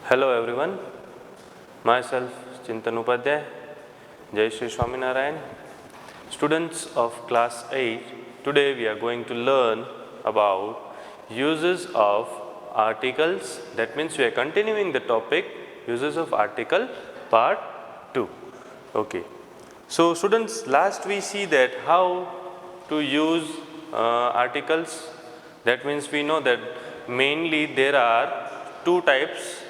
Hello everyone, myself Chintan Upadhyay, Jai Shri Swaminarayan. Students of class 8, today we are going to learn about uses of articles. That means we are continuing the topic uses of article part 2. Okay. So students, last we see that how to use articles. That means we know that mainly there are two types,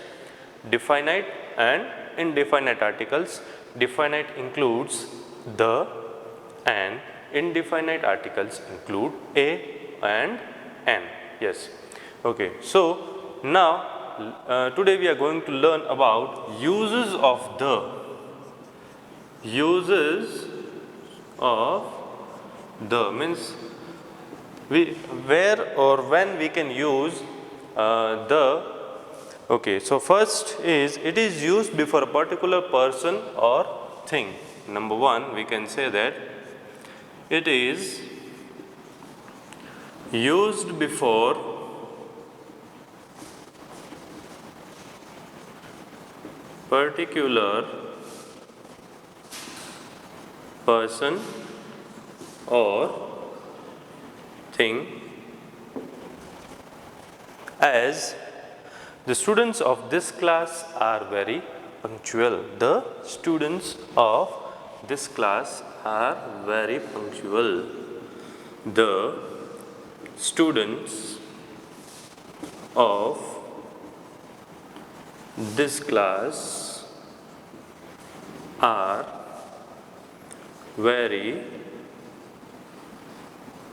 definite and indefinite articles. Definite includes the and indefinite articles include a and an. Yes. Okay. So now today we are going to learn about uses of the. Uses of the means where or when we can use the. Okay, so first is it is used before a particular person or thing. Number one, we can say that it is used before particular person or thing, as the students of this class are very punctual. The students of this class are very punctual. The students of this class are very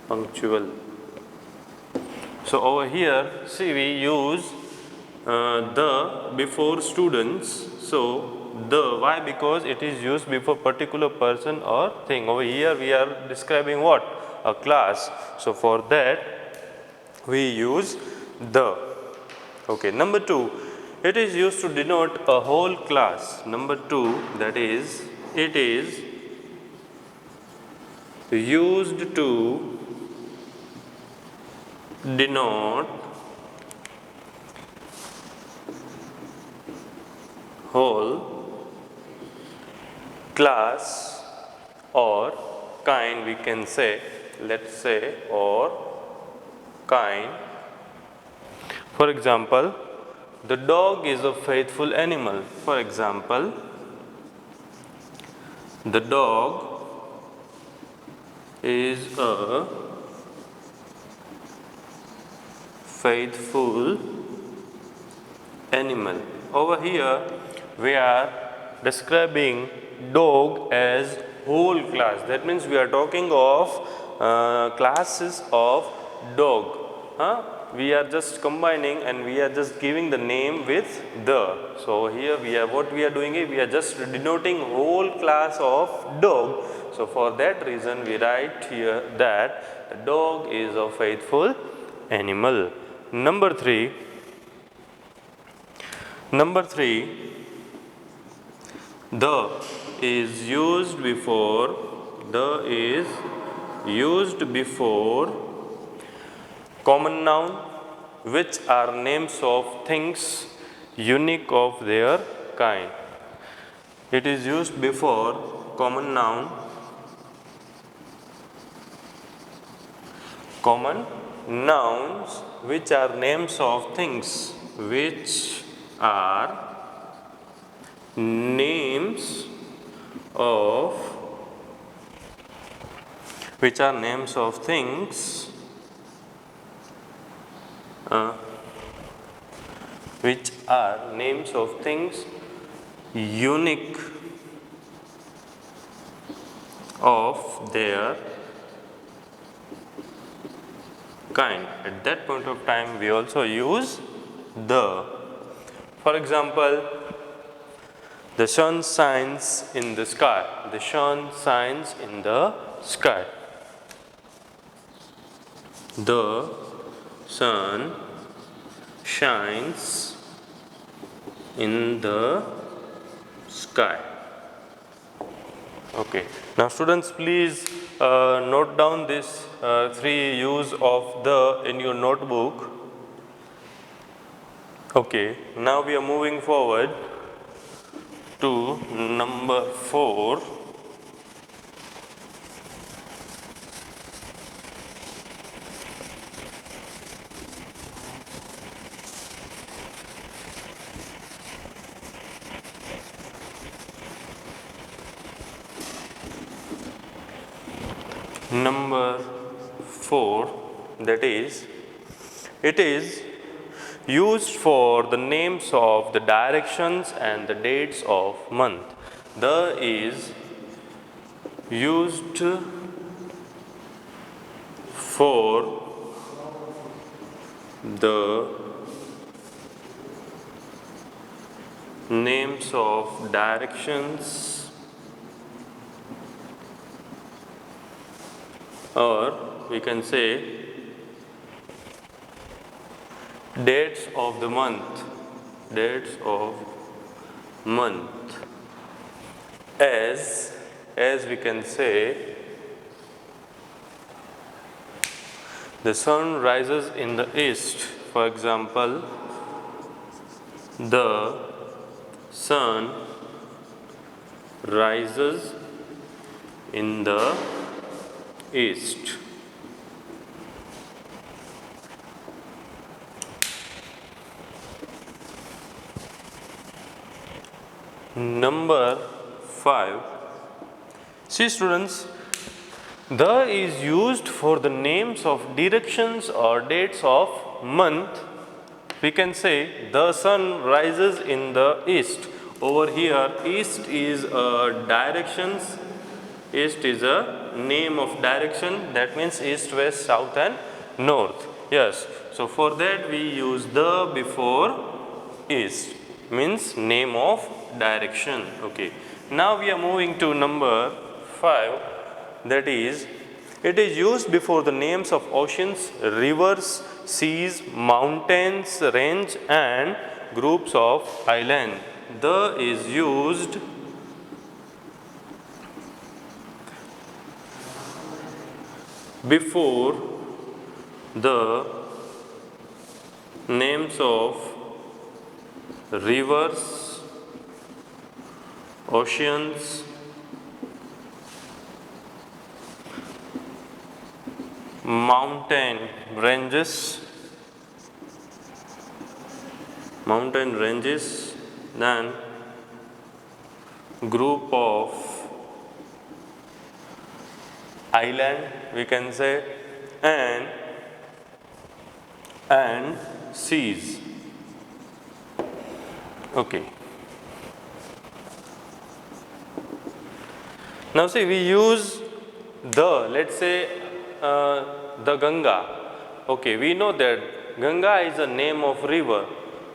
punctual. So over here, see, we use the before students. So the, why? Because it is used before particular person or thing. Over here we are describing what? A class. So for that we use the. Okay. Number two, it is used to denote a whole class. Number two, that is, it is used to denote whole class or kind, we can say, let's say, or kind. For example, the dog is a faithful animal. For example, the dog is a faithful animal. Over here we are describing dog as whole class. That means we are talking of classes of dog. We are just combining and we are just giving the name with the. So here we are, what we are doing is we are just denoting whole class of dog. So for that reason we write here that the dog is a faithful animal. Number three, the is used before common noun, which are names of things unique of their kind. It is used before common noun, common nouns which are names of things, which are names of things which are names of things unique of their kind. At that point of time we also use the. For example, the sun shines in the sky. The sun shines in the sky. The sun shines in the sky. Okay. Now students, please note down this three use of the in your notebook. Okay, now we are moving forward to number 4. Number 4, that is, it is used for the names of the directions and the dates of month. The is used for the names of directions, or we can say dates of the month, dates of month, as we can say the sun rises in the east. For example, the sun rises in the east. Number 5. See students, the is used for the names of directions or dates of month. We can say the sun rises in the east. Over here, east is a directions. East is a name of direction. That means east, west, south and north. Yes. So for that we use the before east. Means name of direction. Okay. Now we are moving to number 5. That is, it is used before the names of oceans, rivers, seas, mountains, range and groups of island. The is used before the names of rivers, oceans, mountain ranges, then group of island, we can say, and seas. Okay. Now see, we use the, let's say the Ganga. Okay, we know that Ganga is a name of river.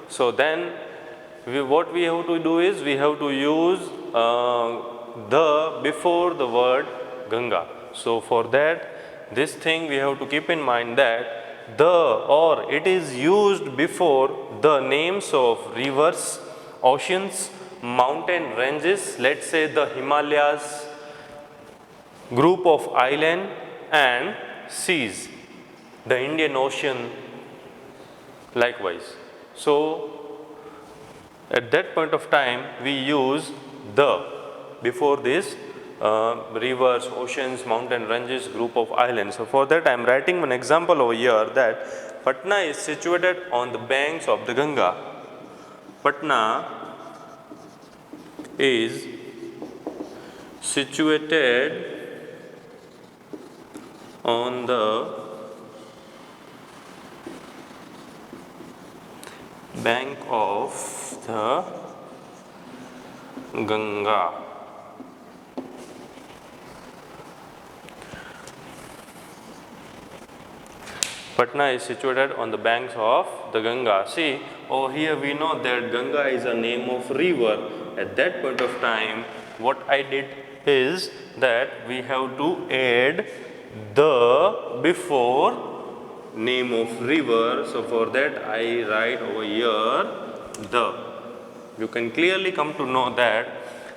So then what we have to do is we have to use the before the word Ganga. So for that, this thing we have to keep in mind that the or it is used before the names of rivers, oceans, mountain ranges, let's say the Himalayas, group of island and seas, the Indian Ocean likewise. So at that point of time we use the before this rivers, oceans, mountain ranges, group of islands. So for that I am writing one example over here that Patna is situated on the banks of the Ganga. Patna is situated on the bank of the Ganga. Patna is situated on the banks of the Ganga. See, over here we know that Ganga is a name of river. At that point of time, what I did is that we have to add the before name of river. So for that I write over here the. You can clearly come to know that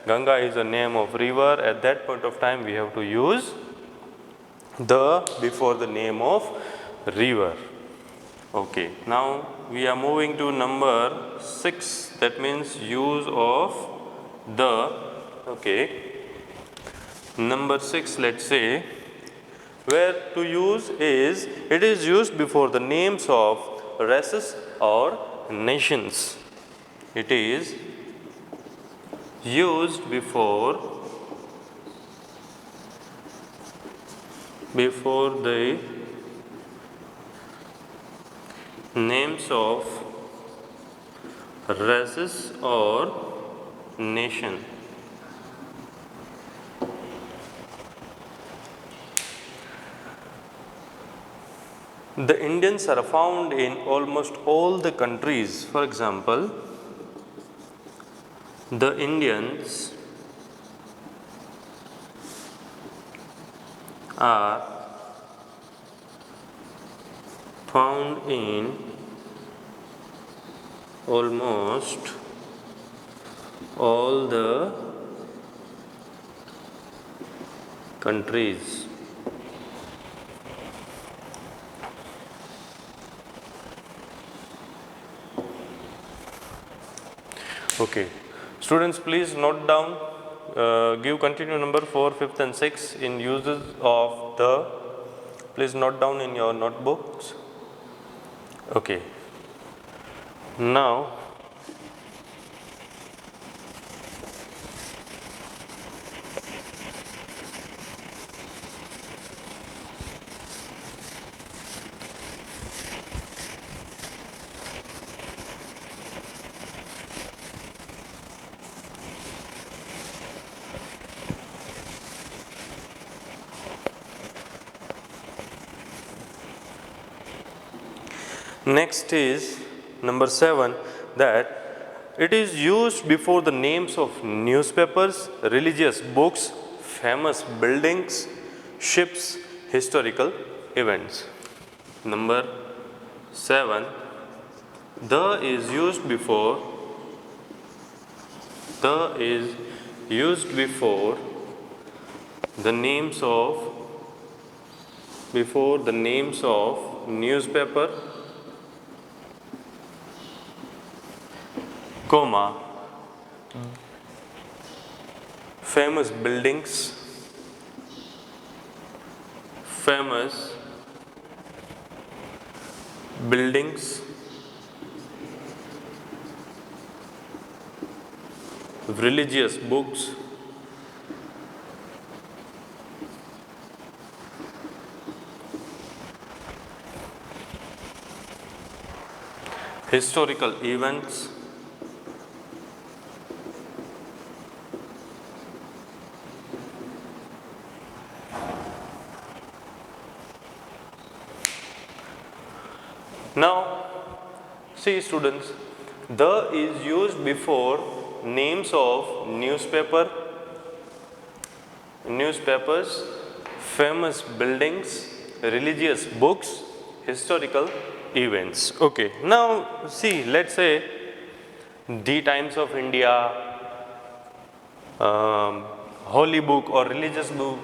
Ganga is a name of river. At that point of time we have to use the before the name of river. Okay, now we are moving to number 6, that means use of the. Okay. Number 6, let's say, where to use is, it is used before the names of races or nations. It is used before the names of races or nation. The Indians are found in almost all the countries. For example, the Indians are found in almost all the countries. Okay. Students, please note down, give continue number 4, 5th and 6th in uses of the. Please note down in your notebooks. Okay. Now, next is number 7, that it is used before the names of newspapers, religious books, famous buildings, ships, historical events. Number 7, the is used before the names of newspaper, comma, famous buildings, religious books, historical events, now see students, the is used before names of newspapers, famous buildings, religious books, historical events. Okay, now see, let's say the Times of India, holy book or religious book,